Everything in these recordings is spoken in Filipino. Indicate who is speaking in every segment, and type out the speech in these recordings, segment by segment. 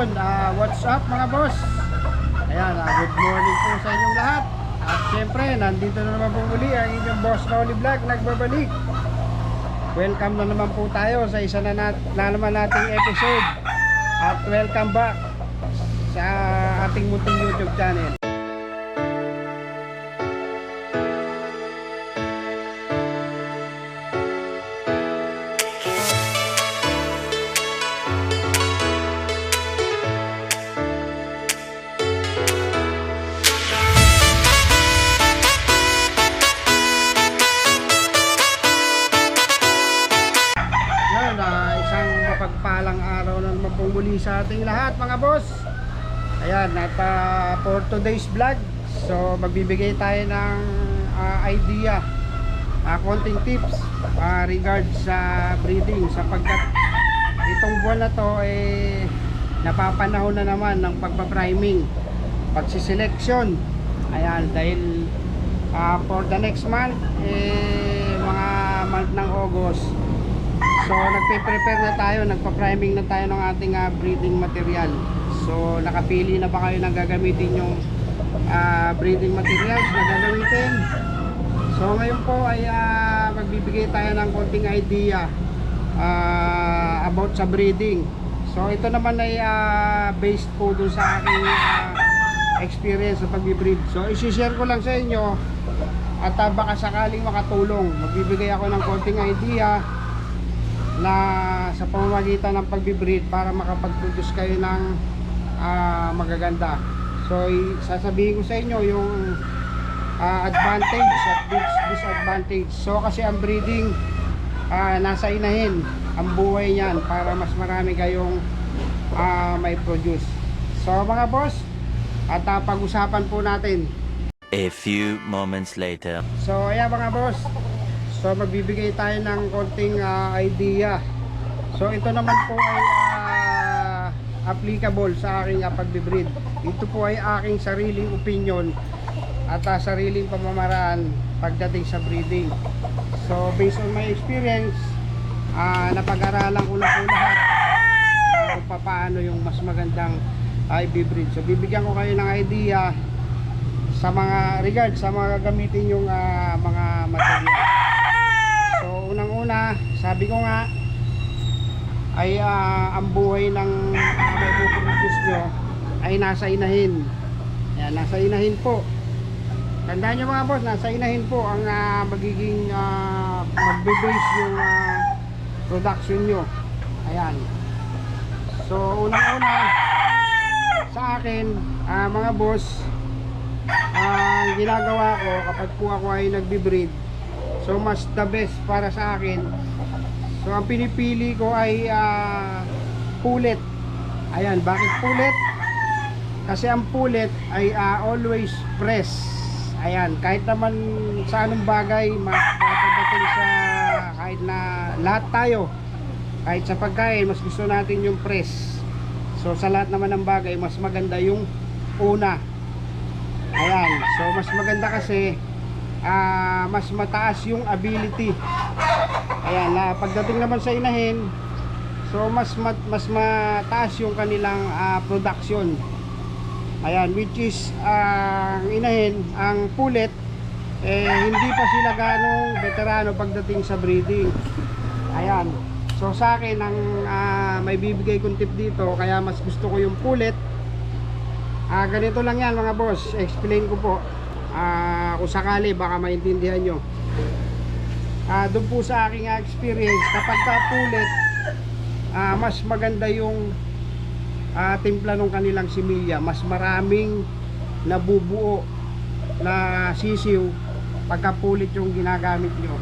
Speaker 1: Ayun, what's up mga boss? Ayan, good morning po sa inyong lahat. At syempre, nandito na naman po muli ang inyong boss Rolly Vlog nagbabalik. Welcome na naman po tayo sa isa na naman nating episode. At welcome back sa ating munting YouTube channel. Pagpalang araw na naman pong muli sa ating lahat mga boss. Ayan, at for today's vlog, so magbibigay tayo ng idea, konting tips regard sa breeding, sapagkat itong buwan na to napapanahon na naman ng pagpa-priming, pagsiselection. Ayan, dahil for the next month, mga month ng August, so nagpe-prepare na tayo, nagpa-priming na tayo ng ating breeding material. So nakapili na ba kayo ng gagamitin yung breeding materials na gagamitin? So ngayon po ay magbibigay tayo ng konting idea about sa breeding. So ito naman ay based po dun sa aking experience sa pag-breed. So isi-share ko lang sa inyo at baka sakaling makatulong. Magbibigay ako ng konting idea na sa pamamagitan ng pagbe-breed para makapag-produce kayo ng magaganda. So sasabihin ko sa inyo yung advantage at disadvantage. So kasi ang breeding nasa inahin ang buhay niyan para mas marami kayong may produce. So mga boss, at pag-usapan po natin.
Speaker 2: A few moments later.
Speaker 1: So ayan mga boss, so magbibigay tayo ng konting idea. So ito naman po ay applicable sa aking pagbe-breed. Ito po ay aking sariling opinion at sariling pamamaraan pagdating sa breeding. So based on my experience, napag-aralan ko na po lahat kung paano yung mas magandang i-breed. So bibigyan ko kayo ng idea sa mga regard sa mga gamitin yung mga material. So unang-una, sabi ko nga ay ang buhay ng may puproduce nyo ay nasa inahin. Ayan, nasa inahin po. Tandaan nyo mga boss, nasa inahin po ang magiging magbe-base yung production nyo. Ayan. So unang-una sa akin mga boss, ang ginagawa ko kapag po ako ay nagbe-breed, so mas the best para sa akin, so ang pinipili ko ay pullet. Ayan, bakit pullet? Kasi ang pullet ay always fresh. Ayan, kahit naman sa anong bagay, pagdating sa kahit na lahat tayo, kahit sa pagkain, mas gusto natin yung fresh. So sa lahat naman ng bagay, mas maganda yung una. Ayan, so mas maganda kasi mas mataas yung ability. Ayan, pagdating naman sa inahin, so mas mataas yung kanilang production. Ayan, which is ang inahin, ang pullet, hindi pa sila ganong veterano pagdating sa breeding. Ayan, so sa akin ang may bibigay kong tip dito, kaya mas gusto ko yung pullet. Ganito lang yan mga boss, explain ko po kung sakali baka maintindihan nyo. Doon po sa aking experience, kapag pullet, mas maganda yung timpla ng kanilang similya, mas maraming nabubuo na sisiw pagka pullet yung ginagamit nyo.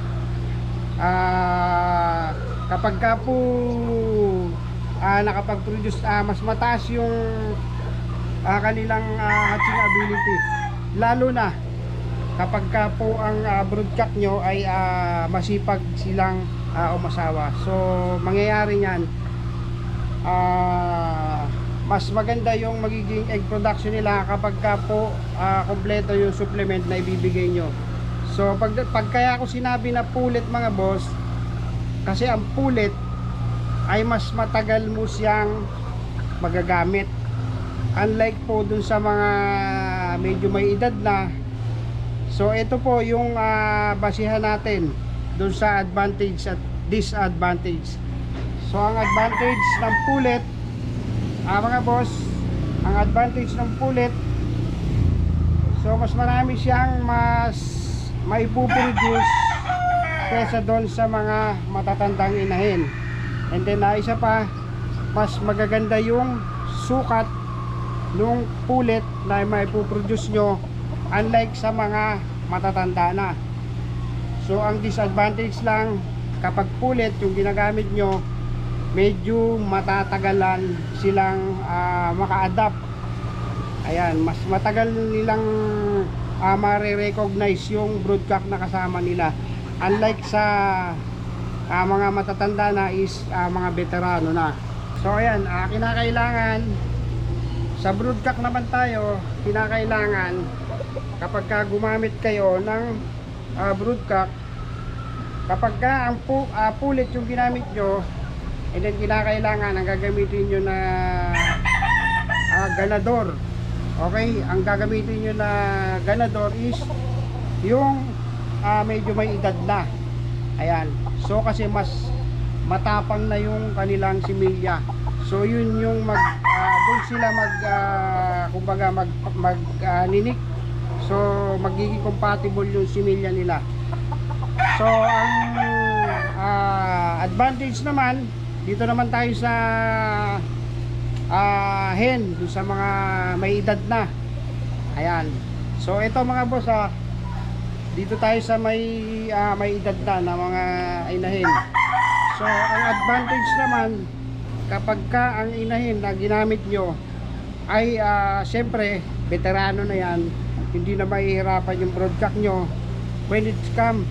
Speaker 1: Kapag po nakapag-produce, mas mataas yung kanilang hatching ability, lalo na kapag po ang broodcock nyo ay masipag silang umasawa. So mangyayari nyan, mas maganda yung magiging egg production nila kapag po kompleto yung supplement na ibibigay nyo. So pag kaya ako sinabi na pullet mga boss, kasi ang pullet ay mas matagal mo siyang magagamit. Unlike po dun sa mga medyo may edad na. So ito po yung basihan natin dun sa advantage at disadvantage. So ang advantage ng pullet, mga boss, ang advantage ng pullet, so mas marami siyang maipuproduce kesa doon sa mga matatandang inahin. And then isa pa, mas magaganda yung sukat nung pullet na maipuproduce nyo, unlike sa mga matatanda na. So ang disadvantage lang, kapag pullet yung ginagamit nyo, medyo matatagalan silang maka-adapt. Ayan, mas matagal nilang ma-recognize yung broodcock na kasama nila, unlike sa mga matatanda na is mga veterano na. So ayan, kinakailangan sa broodcock naman tayo, kinakailangan kapag gumamit kayo ng broodcock, kapag ang pullet yung ginamit nyo, and then kinakailangan ang gagamitin nyo na ganador. Okay, ang gagamitin nyo na ganador is yung medyo may edad na. Ayan, so kasi mas matapang na yung kanilang similya. So yun yung doon sila kumbaga ninik. So magiging compatible yung similya nila. So ang advantage naman, dito naman tayo sa hen, doon sa mga may edad na. Ayan. So ito mga boss, dito tayo sa may edad na mga inahin. So ang advantage naman, kapag ang inahin na ginamit nyo ay syempre veterano na yan, hindi na mahihirapan yung broodcock nyo when it's come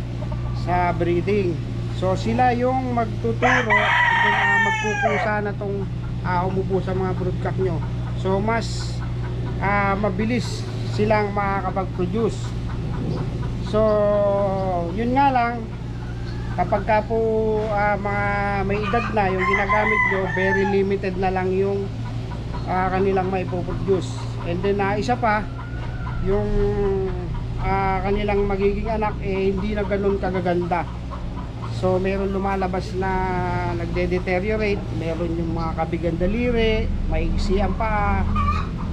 Speaker 1: sa breeding. So sila yung magtuturo at magkukusa na tong umupo sa mga broodcock nyo. So mas mabilis silang makakapag-produce. So yun nga lang, kapag ka po mga may edad na yung ginagamit nyo, very limited na lang yung kanilang maipoproduce. And then isa pa, yung kanilang magiging anak hindi na ganun kagaganda. So meron lumalabas na nagde-deteriorate, meron yung mga kabigang daliri, maigsi ang paa,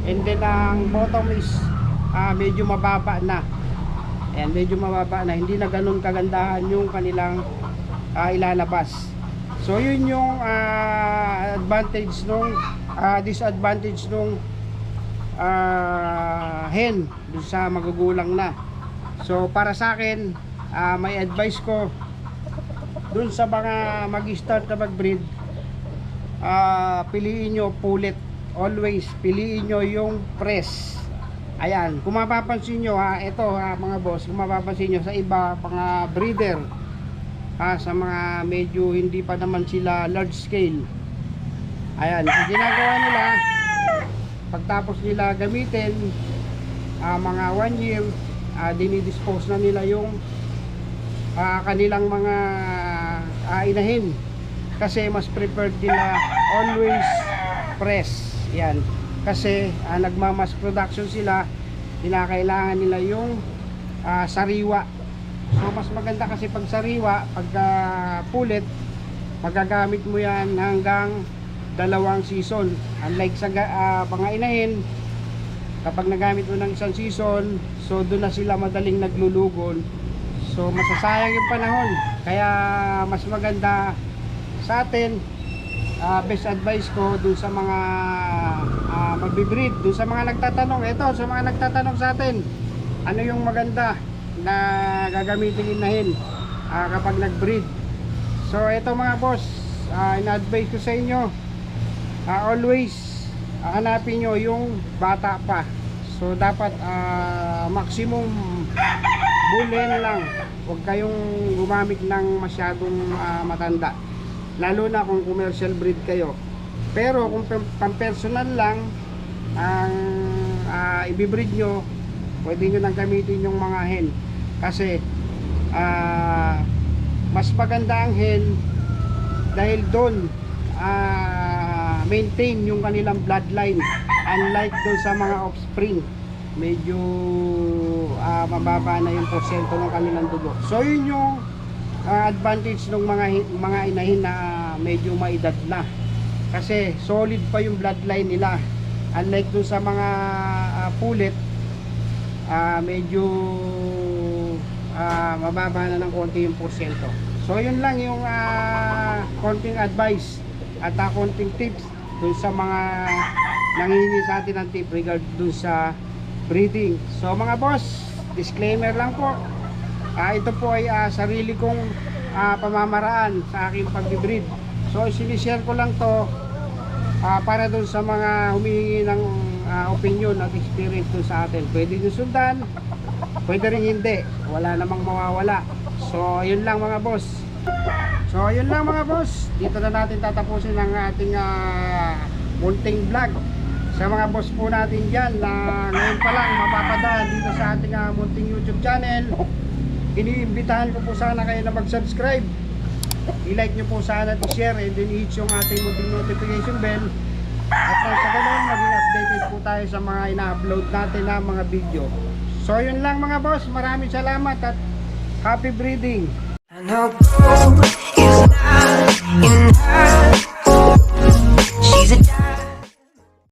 Speaker 1: and then ang bottom is medyo mababa na. Ayan, medyo mababa na, hindi na ganun kagandahan yung kanilang ilalabas. So yun yung advantage nung disadvantage nung hen dun sa magugulang na. So para sa akin, may advice ko dun sa mga mag-start na mag-breed, piliin nyo pullet. Always piliin nyo yung press. Ayan, kung mapapansin nyo ito mga boss, kung mapapansin nyo sa iba mga breeder, sa mga medyo hindi pa naman sila large scale, ayan, ang ginagawa nila pagtapos nila gamitin, mga 1 year, dinidispose na nila yung kanilang mga inahin, kasi mas preferred nila always press. Yan, kasi nagmamas production sila, kinakailangan nila yung sariwa. So mas maganda kasi pag sariwa, pag pullet, magagamit mo yan hanggang 2 season. Unlike sa mga inahin, kapag nagamit mo ng 1 season, so doon na sila madaling naglulugon. So masasayang yung panahon. Kaya mas maganda sa atin, best advice ko dun sa mga magbibreed, dun sa mga nagtatanong, ito sa mga nagtatanong sa atin, ano yung maganda na gagamitin inahin kapag nagbreed. So ito mga boss, ina-advise ko sa inyo, always hanapin nyo yung bata pa. So dapat maximum bullen lang, huwag kayong gumamit ng masyadong matanda, lalo na kung commercial breed kayo. Pero kung pang-personal lang ang ibibreed nyo, pwede nyo nang gamitin yung mga hen, kasi mas maganda ang hen dahil doon maintain yung kanilang bloodline, unlike doon sa mga offspring, medyo mababa na yung porsyento ng kanilang dugo. So yun yung advantage ng mga inahin na medyo maedad na, kasi solid pa yung bloodline nila, unlike doon sa mga pulit, medyo mababa na ng konti yung porsyento. So yun lang yung konting advice at konting tips dun sa mga nangihingi sa atin ng tip regard dun sa breeding. So mga boss, disclaimer lang po, ito po ay sarili kong pamamaraan sa aking pag-breed. So sinishare ko lang to para dun sa mga humihingi ng opinion at experience dun sa atin. Pwede nyo sundan, pwede rin hindi, wala namang mawawala. So yun lang mga boss. Dito na natin tatapusin ang ating munting vlog. Sa mga boss po natin dyan na ngayon pa lang mapapadaan dito sa ating munting YouTube channel, iniimbitahan ko po sana kayo na mag-subscribe, i-like nyo po sana, i-share, and then i-hit yung ating munting notification bell. At sa ganun, maging updated po tayo sa mga ina-upload natin na mga video. So yun lang mga boss, maraming salamat at happy breeding.
Speaker 3: I know gold is not enough.